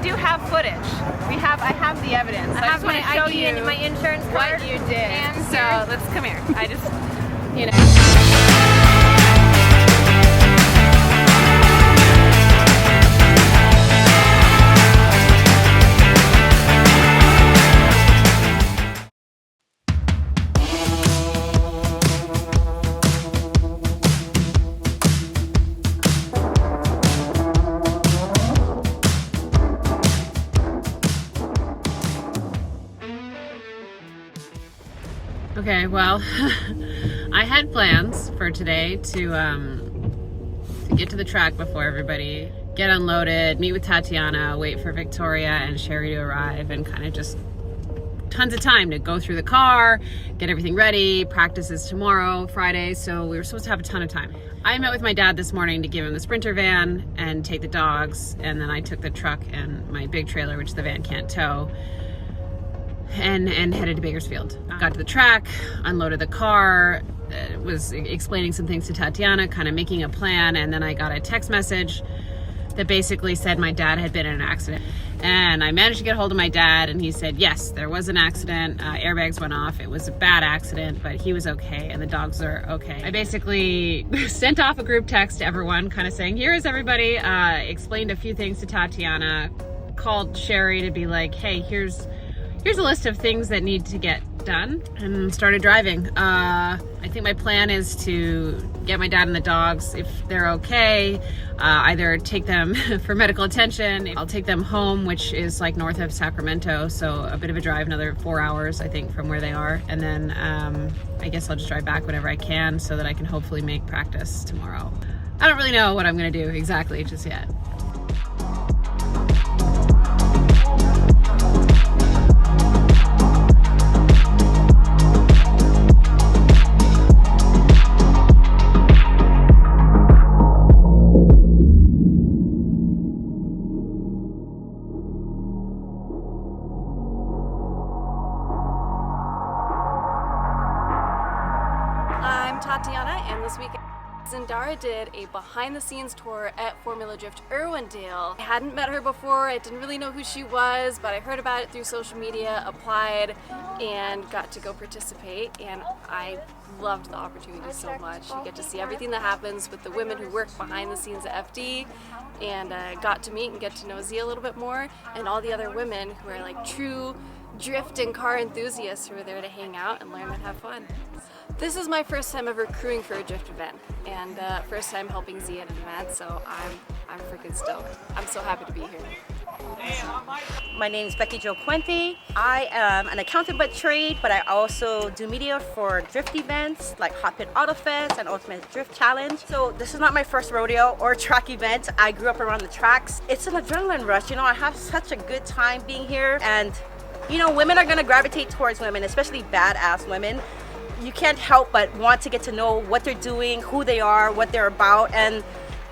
do have footage. I have the evidence. I have my ID and my insurance card. What you did. And so let's come here. I just, you know. Okay, well, I had plans for today to get to the track before everybody, get unloaded, meet with Tatiana, wait for Victoria and Sherry to arrive, and kind of just tons of time to go through the car, get everything ready. Practice is tomorrow, Friday, so we were supposed to have a ton of time. I met with my dad this morning to give him the Sprinter van and take the dogs, and then I took the truck and my big trailer, which the van can't tow, and headed to Bakersfield. Got to the track, unloaded the car, was explaining some things to Tatiana, kind of making a plan, and then I got a text message that basically said my dad had been in an accident. And I managed to get a hold of my dad, and he said, yes, there was an accident, airbags went off, it was a bad accident, but he was okay, and the dogs are okay. I basically sent off a group text to everyone, kind of saying, here is everybody, explained a few things to Tatiana, called Sherry to be like, hey, here's a list of things that need to get done, and started driving. I think my plan is to get my dad and the dogs, if they're okay, either take them for medical attention. I'll take them home, which is like north of Sacramento, so a bit of a drive, another 4 hours, I think, from where they are. And then I guess I'll just drive back whenever I can so that I can hopefully make practice tomorrow. I don't really know what I'm gonna do exactly just yet. I'm Tatiana, and this weekend Zindara did a behind-the-scenes tour at Formula Drift Irwindale. I hadn't met her before, I didn't really know who she was, but I heard about it through social media, applied, and got to go participate, and I loved the opportunity so much. You get to see everything that happens with the women who work behind the scenes at FD, and got to meet and get to know Zia a little bit more, and all the other women who are like true drift and car enthusiasts who are there to hang out and learn and have fun. This is my first time ever crewing for a drift event, and first time helping Zia at an event, so I'm freaking stoked. I'm so happy to be here. My name is Becky Jo Puente. I am an accountant by trade, but I also do media for drift events like Hot Pit Auto Fest and Ultimate Drift Challenge. So this is not my first rodeo or track event. I grew up around the tracks. It's an adrenaline rush, you know, I have such a good time being here, and you know, women are gonna gravitate towards women, especially badass women. You can't help but want to get to know what they're doing, who they are, what they're about, and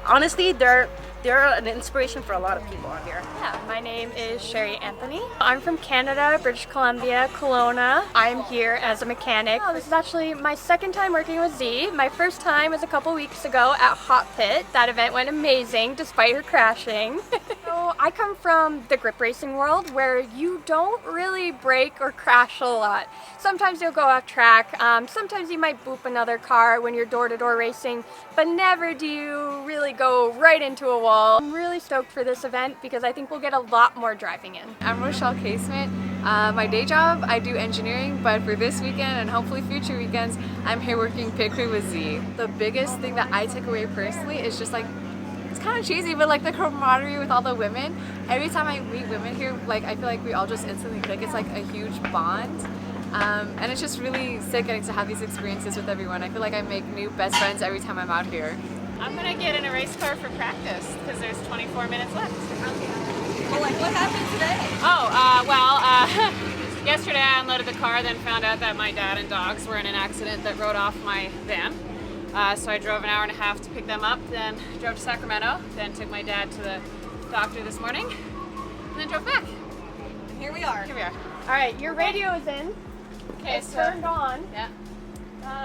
honestly, they're an inspiration for a lot of people out here. Yeah, my name is Sherry Anthony. I'm from Canada, British Columbia, Kelowna. I'm here as a mechanic. This is actually my second time working with Z. My first time was a couple weeks ago at Hot Pit. That event went amazing despite her crashing. So I come from the grip racing world where you don't really brake or crash a lot. Sometimes you'll go off track, sometimes you might boop another car when you're door-to-door racing, but never do you really go right into a wall. I'm really stoked for this event because I think we'll get a lot more driving in. I'm Rochelle Casement. My day job, I do engineering, but for this weekend and hopefully future weekends, I'm here working pit crew with Z. The biggest thing that I take away personally is just like, it's kind of cheesy, but like the camaraderie with all the women. Every time I meet women here, like I feel like we all just instantly click. It's like a huge bond. And it's just really sick getting to have these experiences with everyone. I feel like I make new best friends every time I'm out here. I'm gonna get in a race car for practice because there's 24 minutes left. Well, like, what happened today? Yesterday I unloaded the car, then found out that my dad and dogs were in an accident that rode off my van. So I drove an hour and a half to pick them up, then drove to Sacramento, then took my dad to the doctor this morning, and then drove back. And here we are. Here we are. All right, your radio is in. Okay, It's turned on. Yeah.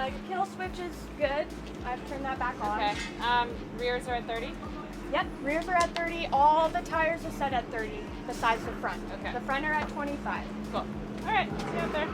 Your kill switch is good. I've turned that back on. Okay. Rears are at 30. Yep, rears are at 30. All the tires are set at 30 besides the front. Okay. The front are at 25. Cool. All right, see you out there.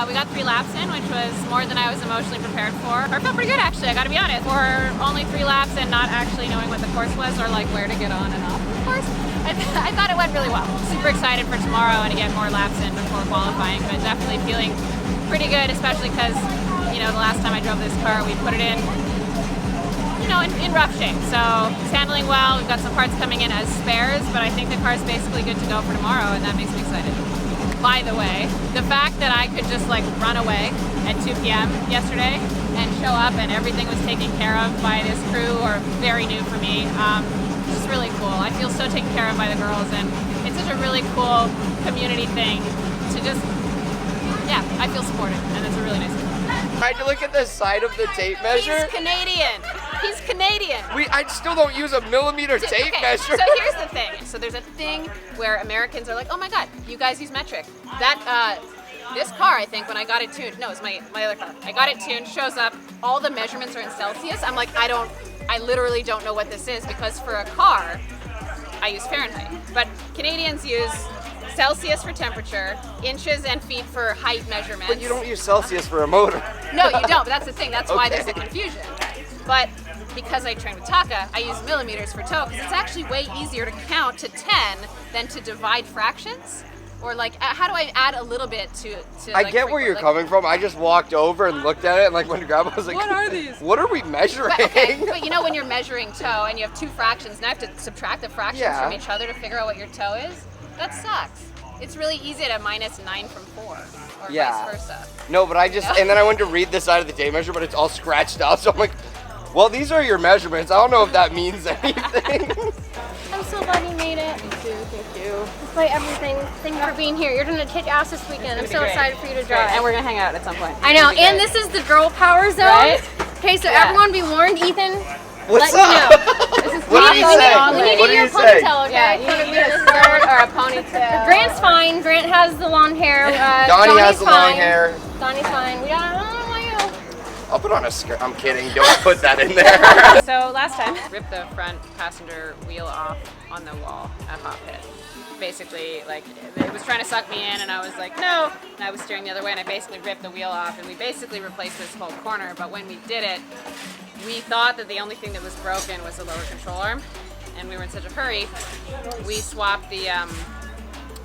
We got 3 laps in, which was more than I was emotionally prepared for. Or felt pretty good, actually, I gotta be honest. For only 3 laps and not actually knowing what the course was or like where to get on and off the course, I thought it went really well. Super excited for tomorrow and to get more laps in before qualifying, but definitely feeling pretty good, especially because, you know, the last time I drove this car, we put it in, you know, in rough shape. So it's handling well. We've got some parts coming in as spares, but I think the car's basically good to go for tomorrow, and that makes me excited. By the way, the fact that I could just like run away at 2 p.m. yesterday and show up and everything was taken care of by this crew, or very new for me, it's just really cool. I feel so taken care of by the girls, and it's such a really cool community thing to just, yeah, I feel supported, and it's a really nice thing. Tried to look at the side of the tape measure. He's Canadian. He's Canadian. I still don't use a millimeter tape measure. So here's the thing. So there's a thing where Americans are like, oh my God, you guys use metric. That, this car, I think, when I got it tuned, no, it's my other car. I got it tuned, shows up, all the measurements are in Celsius. I'm like, I literally don't know what this is, because for a car, I use Fahrenheit. But Canadians use Celsius for temperature, inches and feet for height measurements. But you don't use Celsius for a motor. No, you don't, but that's the thing. That's why there's a confusion. But because I train with Taka, I use millimeters for toe, because it's actually way easier to count to 10 than to divide fractions. Or like, how do I add a little bit to I get where you're coming from. I just walked over and looked at it and like went to grab it. I was like, what are these? What are we measuring? But you know when you're measuring toe and you have 2 fractions, and I have to subtract the fractions from each other to figure out what your toe is? That sucks. It's really easy to minus 9 from 4, or vice versa. No, but I just, and then I went to read the side of the tape measure, but it's all scratched up. So I'm like, well, these are your measurements. I don't know if that means anything. I'm so glad you made it. Thank you, thank you. Despite everything, thank you for being here. You're gonna kick ass this weekend. I'm so excited for you to drive. And we're gonna hang out at some point. I know, and this is the girl power zone. Right? Okay, so everyone be warned, Ethan. What's let up? me know. What do you say? We need What to do do your you say? ponytail, okay? Yeah, you need a skirt or a ponytail. Grant's fine. Grant has the long hair. Donnie has the long fine. hair. Donnie's fine. We got I'll put on a skirt. I'm kidding. Don't put that in there. So last time, ripped the front passenger wheel off on the wall at Hot Pit. Basically, like, it was trying to suck me in, and I was like, no. And I was steering the other way, and I basically ripped the wheel off, and we basically replaced this whole corner. But when we did it, we thought that the only thing that was broken was the lower control arm, and we were in such a hurry, we swapped the,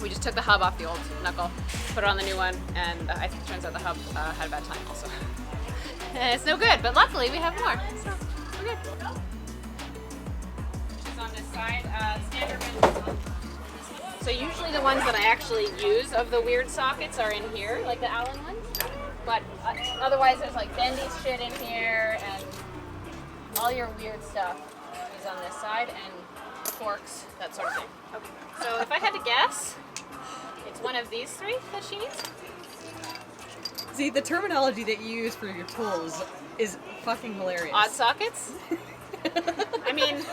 we just took the hub off the old knuckle, put it on the new one, and I think it turns out the hub had a bad time also. And it's no good, but luckily we have more, so we're good. She's on this side, standard bend. So usually the ones that I actually use of the weird sockets are in here, like the Allen ones, but otherwise there's like bendy shit in here, and all your weird stuff is on this side, and forks, that sort of thing. Okay. So if I had to guess, it's one of these 3 that she needs. See, the terminology that you use for your tools is fucking hilarious. Odd sockets? I mean,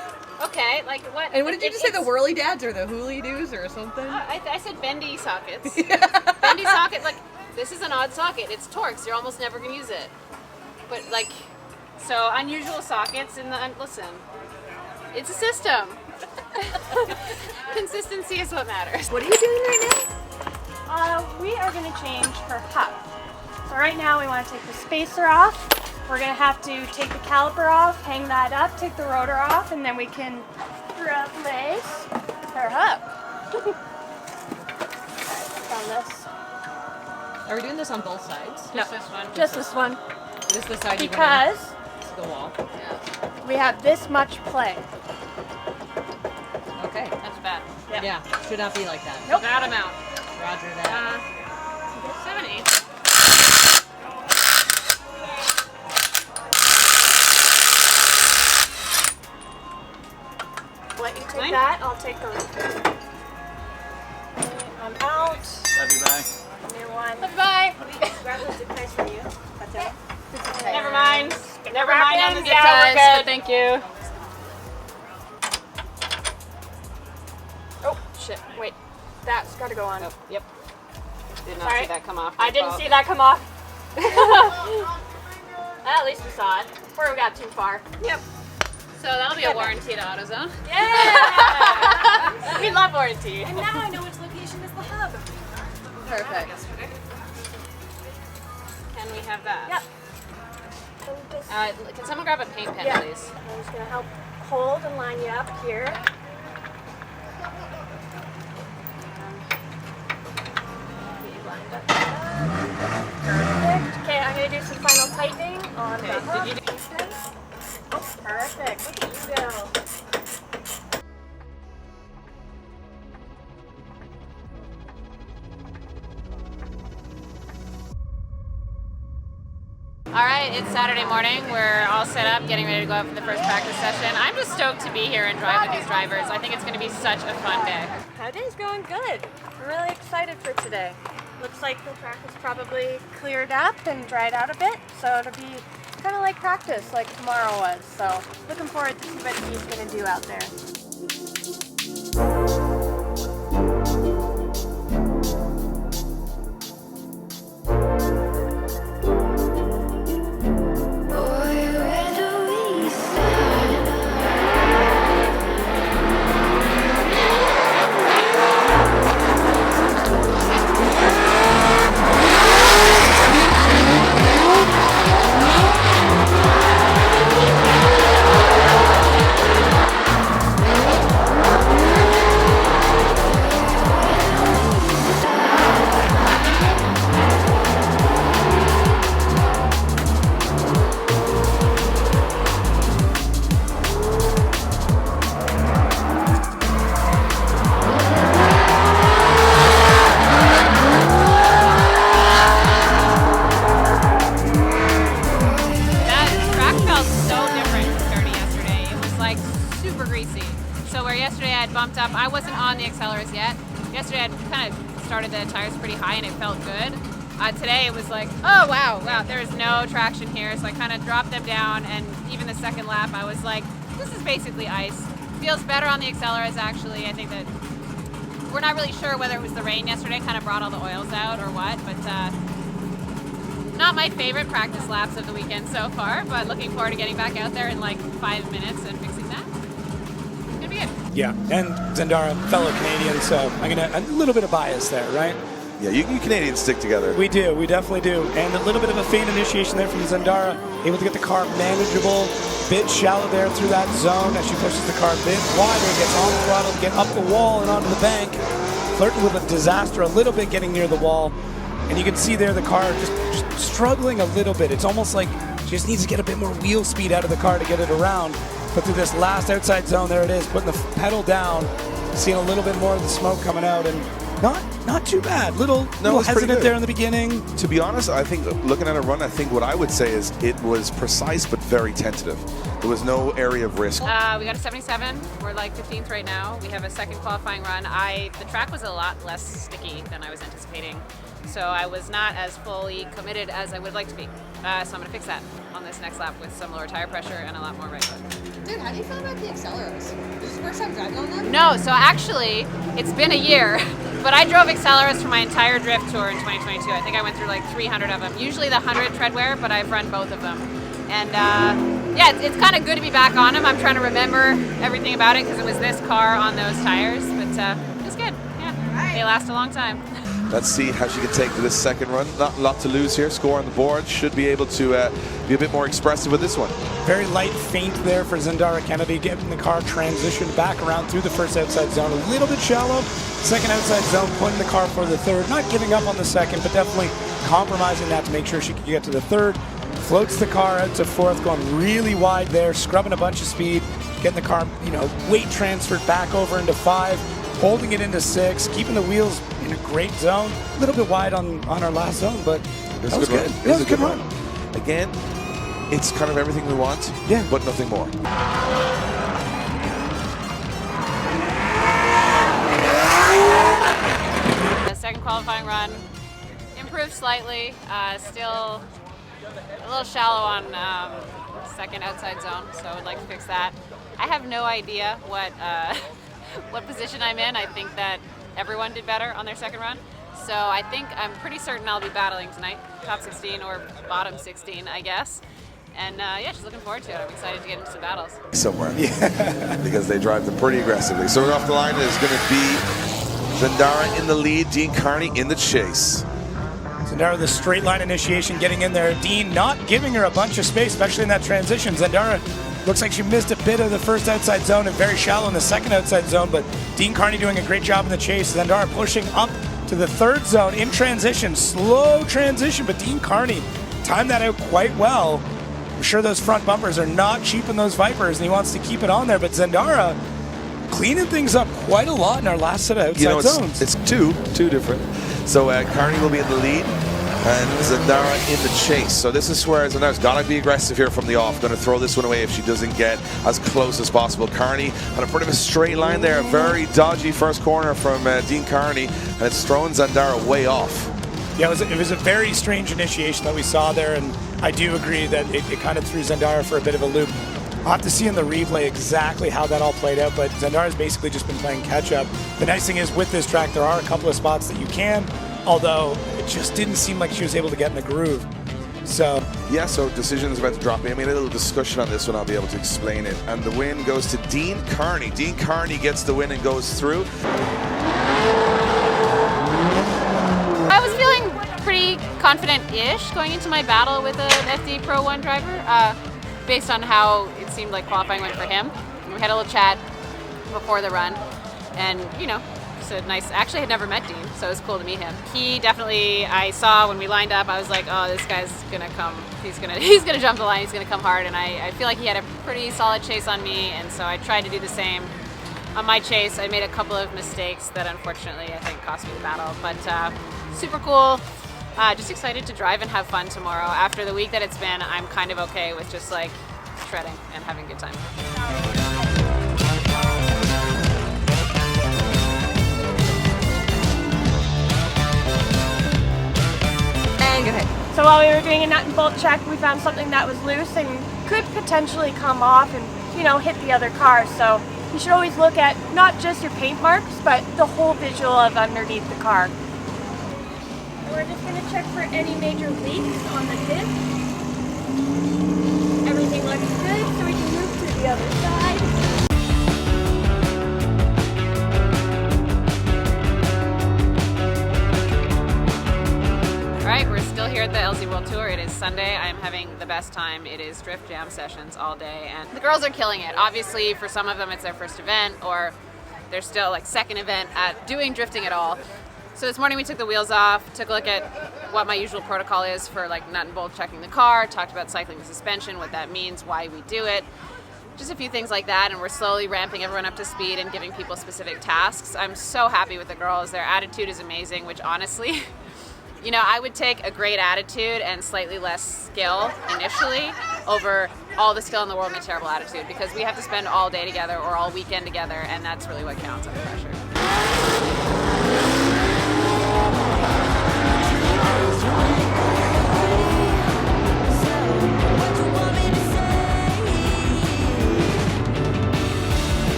okay, like what? And what did you just say, the whirly dads or the hooly doos or something? I said bendy sockets. Bendy socket, like, this is an odd socket. It's Torx. You're almost never going to use it. But, like, so unusual sockets in the, listen, it's a system. Consistency is what matters. What are you doing right now? We are going to change her hub. So right now we want to take the spacer off. We're going to have to take the caliper off, hang that up, take the rotor off, and then we can replace her hub. On this. Are we doing this on both sides? No, Just this one. just this one. This is the side you Because to the wall. we have this much play. Okay. That's bad. Yeah. Should not be like that. Nope. Bad amount. Roger that. 7/8. Let you take 9? that, I'll take the rest. I'm out. Love you, bye. New one. Bye. Nice for you. Tatiana. Never mind. Never wrap mind on the ends. zip Yeah, we're ties, good. but thank you. Oh, shit. Wait. That's gotta go on. Oh, yep. Did not Sorry. see that come off. I didn't see that come off. At least we saw it. Before we got too far. Yep. So that'll be a warranty to AutoZone. Yeah! We love warranty. And now I know which location is the hub. Perfect. Can we have that? Yep. Can someone grab a paint pen, Yeah. please? I'm just gonna help hold and line you up here. Get you lined up. Perfect. Okay, I'm gonna do some final tightening on the hub. Did you do- Oh, perfect. Look at you go. All right, it's Saturday morning. We're all set up, getting ready to go out for the first practice session. I'm just stoked to be here and drive with these drivers. I think it's going to be such a fun day. Our day's going good. I'm really excited for today. Looks like the track is probably cleared up and dried out a bit, so it'll be kind of like practice, like tomorrow was. So looking forward to see what he's going to do out there. bumped up. I wasn't on the accelerators yet. Yesterday I kind of started the tires pretty high and it felt good. Today it was like, oh wow, there's no traction here. So I kind of dropped them down, and even the second lap I was like, this is basically ice. Feels better on the accelerators actually. I think that we're not really sure whether it was the rain yesterday kind of brought all the oils out or what, but not my favorite practice laps of the weekend so far, but looking forward to getting back out there in like 5 minutes and fixing that. It's gonna be good. Yeah, and Zendara, fellow Canadian, so I'm gonna a little bit of bias there, right? Yeah, you Canadians stick together. We do, we definitely do. And a little bit of a feint initiation there from Zendara, able to get the car manageable, bit shallow there through that zone as she pushes the car a bit wider, gets on the throttle to get up the wall and onto the bank, flirting with a disaster a little bit getting near the wall. And you can see there the car just struggling a little bit. It's almost like she just needs to get a bit more wheel speed out of the car to get it around. But through this last outside zone, there it is, putting the pedal down, seeing a little bit more of the smoke coming out, and not too bad. Little hesitant there in the beginning. To be honest, I think looking at a run, I think what I would say is it was precise but very tentative. There was no area of risk. We got a 77. We're like 15th right now. We have a second qualifying run. The track was a lot less sticky than I was anticipating. So I was not as fully committed as I would like to be. So I'm going to fix that on this next lap with some lower tire pressure and a lot more right foot. Dude, how do you feel about the accelerators? Is this your first time driving on them? No, so actually, it's been a year, but I drove accelerators for my entire drift tour in 2022. I think I went through like 300 of them. Usually the 100 treadwear, but I've run both of them. And yeah, it's kind of good to be back on them. I'm trying to remember everything about it because it was this car on those tires, but it's good. Yeah, they last a long time. Let's see how she can take to this second run. Not a lot to lose here. Score on the board. Should be able to be a bit more expressive with this one. Very light feint there for Zendara Kennedy, getting the car transitioned back around through the first outside zone. A little bit shallow. Second outside zone, putting the car for the third. Not giving up on the second, but definitely compromising that to make sure she could get to the third. Floats the car out to fourth, going really wide there, scrubbing a bunch of speed, getting the car, weight transferred back over into 5, holding it into 6, keeping the wheels in a great zone. A little bit wide on our last zone, but that was good. It was a good run. Again, it's kind of everything we want, but nothing more. The second qualifying run improved slightly, still a little shallow on second outside zone, so I would like to fix that. I have no idea what what position I'm in. I think that everyone did better on their second run, so I'm pretty certain I'll be battling tonight, top 16 or bottom 16, I guess. And yeah, just looking forward to it. I'm excited to get into some battles. Somewhere, because they drive them pretty aggressively. So off the line is going to be Zendara in the lead, Dean Carney in the chase. Zendara, the straight line initiation, getting in there. Dean not giving her a bunch of space, especially in that transition. Zendara looks like she missed a bit of the first outside zone and very shallow in the second outside zone, but Dean Carney doing a great job in the chase. Zendara pushing up to the third zone in transition, slow transition, but Dean Carney timed that out quite well. I'm sure those front bumpers are not cheap in those Vipers, and he wants to keep it on there, but Zendara cleaning things up quite a lot in our last set of outside zones. It's two different. So Carney will be in the lead, and Zendara in the chase. So this is where Zendara's got to be aggressive here from the off. Going to throw this one away if she doesn't get as close as possible. Carney on a pretty straight line there. Very dodgy first corner from Dean Carney, and it's throwing Zendara way off. Yeah, it was a very strange initiation that we saw there, and I do agree that it kind of threw Zendara for a bit of a loop. I'll have to see in the replay exactly how that all played out, but Zendara's basically just been playing catch-up. The nice thing is with this track, there are a couple of spots that you can, although it just didn't seem like she was able to get in the groove. So yeah, so decision is about to drop in. I mean, a little discussion on this one, I'll be able to explain it. And the win goes to Dean Carney. Dean Carney gets the win and goes through. I was feeling pretty confident-ish going into my battle with an FD Pro 1 driver, based on how it seemed like qualifying went for him. We had a little chat before the run, and it's a nice, actually I had never met Dean, so it was cool to meet him. He definitely, I saw when we lined up, I was like, oh, this guy's gonna come, he's gonna jump the line, he's gonna come hard, and I feel like he had a pretty solid chase on me, and so I tried to do the same on my chase. I made a couple of mistakes that unfortunately I think cost me the battle, but super cool. Just excited to drive and have fun tomorrow. After the week that it's been, I'm kind of okay with just like shredding and having a good time. And go ahead. So while we were doing a nut and bolt check, we found something that was loose and could potentially come off and, hit the other car. So you should always look at not just your paint marks, but the whole visual of underneath the car. We're just going to check for any major leaks on the diff. Everything looks good, so we can move to the other side. All right, we're still here at the LZ World Tour. It is Sunday. I am having the best time. It is drift jam sessions all day, and the girls are killing it. Obviously, for some of them, it's their first event, or they're still like second event at doing drifting at all. So this morning we took the wheels off, took a look at what my usual protocol is for like nut and bolt checking the car, talked about cycling the suspension, what that means, why we do it, just a few things like that, and we're slowly ramping everyone up to speed and giving people specific tasks. I'm so happy with the girls. Their attitude is amazing, which honestly, I would take a great attitude and slightly less skill initially over all the skill in the world and a terrible attitude, because we have to spend all day together or all weekend together, and that's really what counts under pressure.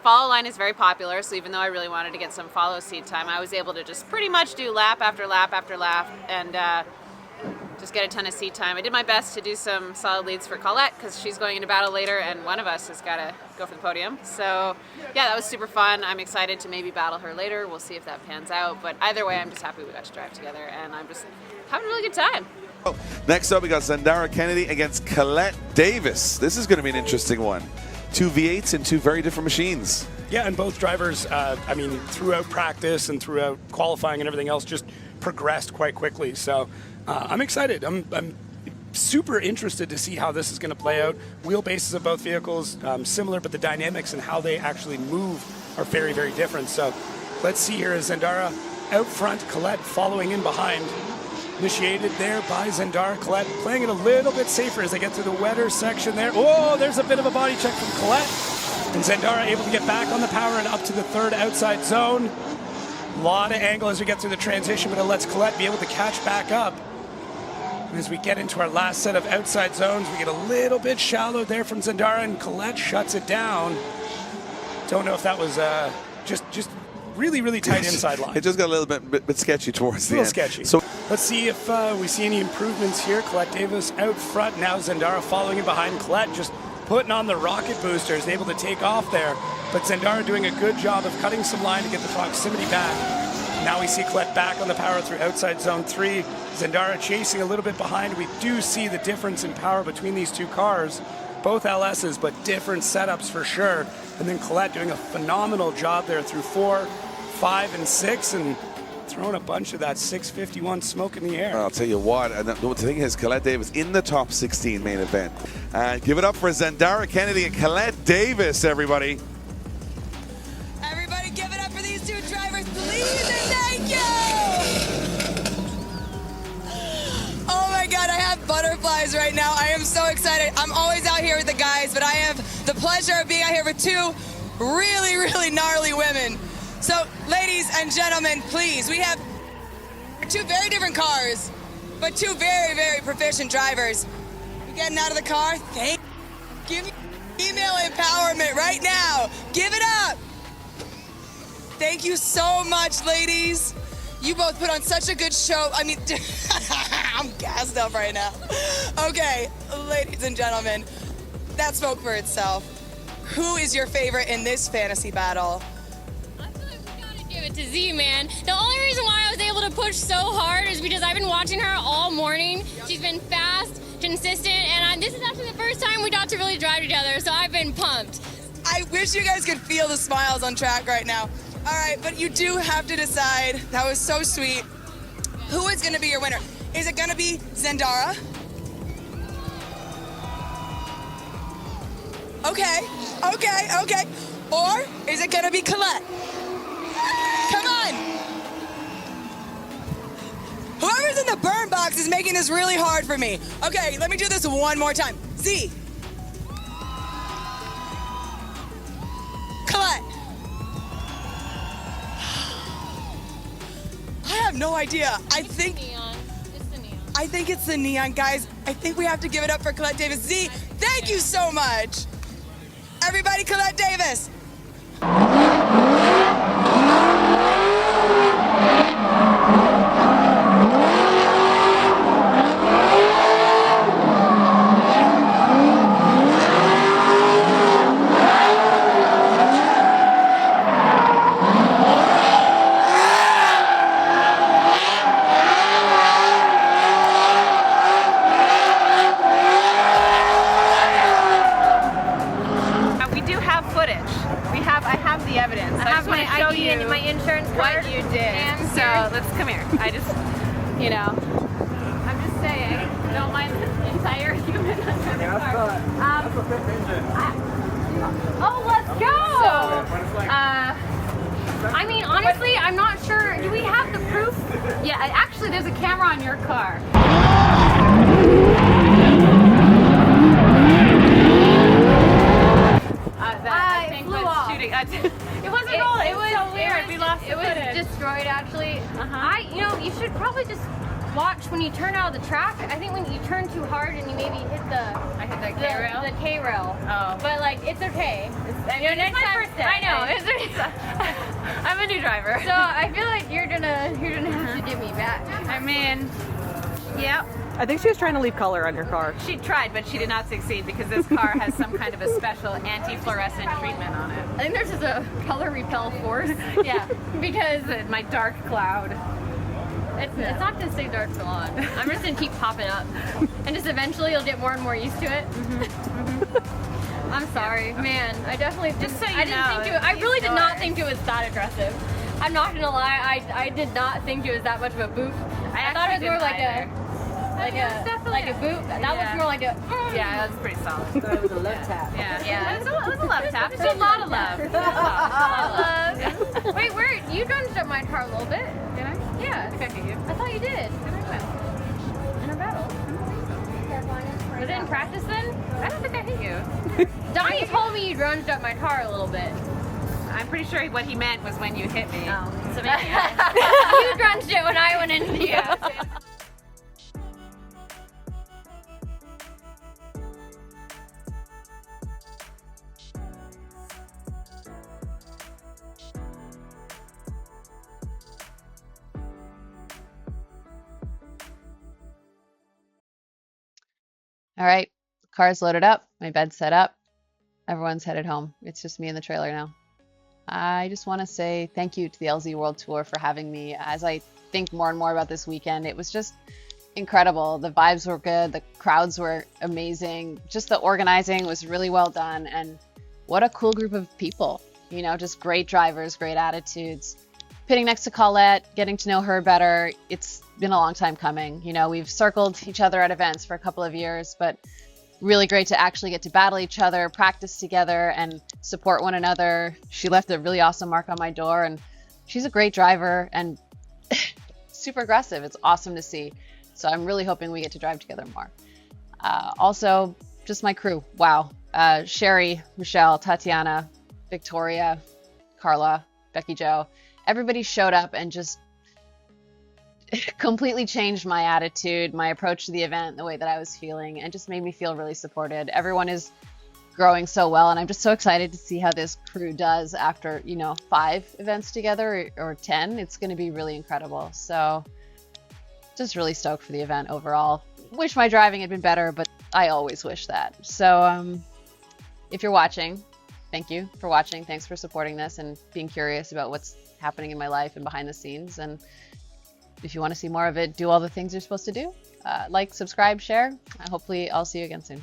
follow line is very popular, so even though I really wanted to get some follow seat time, I was able to just pretty much do lap after lap after lap and just get a ton of seat time. I did my best to do some solid leads for Colette because she's going into battle later and one of us has got to go for the podium. So yeah, that was super fun. I'm excited to maybe battle her later. We'll see if that pans out. But either way, I'm just happy we got to drive together and I'm just having a really good time. Next up, we got Zandara Kennedy against Colette Davis. This is going to be an interesting one. Two V8s and two very different machines. Yeah, and both drivers, I mean, throughout practice and throughout qualifying and everything else, just progressed quite quickly. So I'm excited. I'm super interested to see how this is going to play out. Wheelbases of both vehicles similar, but the dynamics and how they actually move are very, very different. So let's see here as Zandara out front, Colette following in behind. Initiated there by Zandara. Colette playing it a little bit safer as they get through the wetter section there. Oh, there's a bit of a body check from Colette. And Zandara able to get back on the power and up to the third outside zone. A lot of angle as we get through the transition, but it lets Colette be able to catch back up. And as we get into our last set of outside zones, we get a little bit shallow there from Zandara, and Colette shuts it down. Don't know if that was just really, really tight inside line. It just got a little bit sketchy towards the end. A little sketchy. So let's see if we see any improvements here. Colette Davis out front. Now Zandara following in behind. Colette just putting on the rocket boosters, able to take off there. But Zandara doing a good job of cutting some line to get the proximity back. Now we see Colette back on the power through outside zone 3. Zandara chasing a little bit behind. We do see the difference in power between these two cars. Both LS's, but different setups for sure. And then Colette doing a phenomenal job there through 4, 5, and 6, and throwing a bunch of that 651 smoke in the air. I'll tell you what, and the thing is, Colette Davis in the top 16 main event. Give it up for Zandara Kennedy and Colette Davis, everybody. Everybody give it up for these two drivers, please, and thank you! Oh my God, I have butterflies right now. I am so excited. I'm always out here with the guys, but I have the pleasure of being out here with two really, really gnarly women. So, ladies and gentlemen, please, we have two very different cars, but two very, very proficient drivers. You getting out of the car? Give me female empowerment right now. Give it up. Thank you so much, ladies. You both put on such a good show. I mean, I'm gassed up right now. Okay, ladies and gentlemen, that spoke for itself. Who is your favorite in this fantasy battle? Give it to Z, man. The only reason why I was able to push so hard is because I've been watching her all morning. She's been fast, consistent, and this is actually the first time we got to really drive together, so I've been pumped. I wish you guys could feel the smiles on track right now. All right, but you do have to decide. That was so sweet. Who is going to be your winner? Is it going to be Zandara? Okay. Or is it going to be Colette? Come on! Whoever's in the burn box is making this really hard for me. Okay, let me do this one more time. Z. Colette. I have no idea. I think it's the neon, guys. I think we have to give it up for Colette Davis. Z, thank you so much. Everybody, Colette Davis. I'm just saying, don't mind the entire human under the car. Let's go! I mean, honestly, I'm not sure. Do we have the proof? Yeah, actually, there's a camera on your car. I think flew was off. shooting. It wasn't rolling. It was so weird. We lost the footage. It was destroyed, actually. You should probably just watch when you turn out of the track. I think when you turn too hard and you maybe hit I hit the K-rail? the K-rail. Oh. But like, it's okay. It's my first day. I know. I'm a new driver. So I feel like you're gonna have to give me back. I mean, yep. I think she was trying to leave color on your car. She tried, but she did not succeed because this car has some kind of a special anti-fluorescent treatment on it. I think there's just a color repel force. Yeah, because my dark cloud. It's not gonna stay dark for long. I'm just gonna keep popping up, and just eventually you'll get more and more used to it. I'm sorry, man. I definitely didn't. Just so you I didn't know, think I really did yours. not think it was that aggressive. I'm not gonna lie. I did not think it was that much of a boot. I thought it was more like a boot. That was more like a. Yeah, that's pretty solid. It was a love tap. Yeah. It was a love tap. It's a lot of love. A lot of love. Wait, where you drummed up my car a little bit? Did I? Yeah. I think I hit you. I thought you did. In a battle. Was it in practice then? I don't think I hit you. Donnie told me you grunged up my car a little bit. I'm pretty sure what he meant was when you hit me. Oh. So maybe you grunged it when I went into you. Yeah. All right, car's loaded up, my bed's set up, everyone's headed home. It's just me in the trailer now. I just want to say thank you to the LZ World Tour for having me. As I think more and more about this weekend, it was just incredible. The vibes were good, the crowds were amazing, just the organizing was really well done, and what a cool group of people. You know, just great drivers, great attitudes. Pitting next to Colette, getting to know her better, it's been a long time coming. You know, we've circled each other at events for a couple of years, but really great to actually get to battle each other, practice together, and support one another. She left a really awesome mark on my door, and she's a great driver and super aggressive. It's awesome to see. So I'm really hoping we get to drive together more. Also, just my crew. Wow. Sherry, Michelle, Tatiana, Victoria, Carla, Becky Jo. Everybody showed up and just completely changed my attitude, my approach to the event, the way that I was feeling, and just made me feel really supported. Everyone is growing so well, and I'm just so excited to see how this crew does after, 5 events together or 10. It's going to be really incredible. So just really stoked for the event overall. Wish my driving had been better, but I always wish that. So if you're watching, thank you for watching. Thanks for supporting this and being curious about what's happening in my life and behind the scenes. And if you want to see more of it, do all the things you're supposed to do. Like, subscribe, share. Hopefully I'll see you again soon.